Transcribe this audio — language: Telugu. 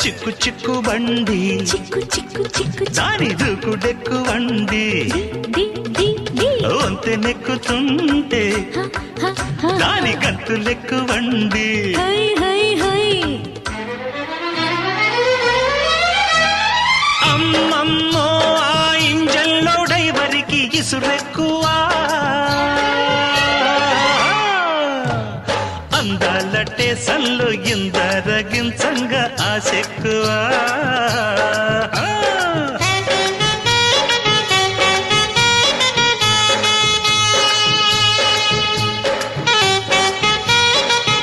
చిక్కు చిక్కు బండి చిక్కు చిక్కు చిక్కు దాని దూకుడెక్కు వండి డి డి డి వంతె నెక్కుతుంటే హ హ దాని గంతులెక్కు వండి హై హై హై అమ్మమ్మో ఆ ఇంజన్లో డైవరికి ఇసురెక్కువా అందాల టేసన్లో ఇందరగించంగా ఆశెక్కువా